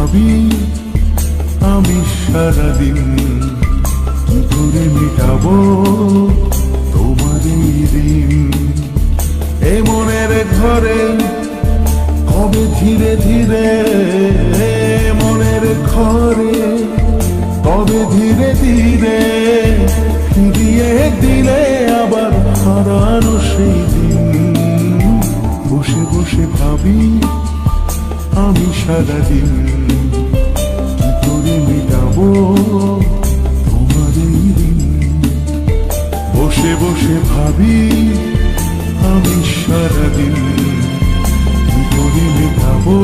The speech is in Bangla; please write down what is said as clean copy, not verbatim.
ভাবি আমি সারাদিন কি করে মেটাবো তোমার এই দিন। এ মনের ঘরে কবে ধীরে ধীরে, মনের ঘরে কবে ধীরে ধীরে ফিরিয়ে দিলে আবার হারানো সেই দিন। বসে বসে ভাবি আমি সারাদিন কি করে মেটাবো তোমার এই দিন। বসে বসে ভাবি আমি সারাদিন কি করে মেটাবো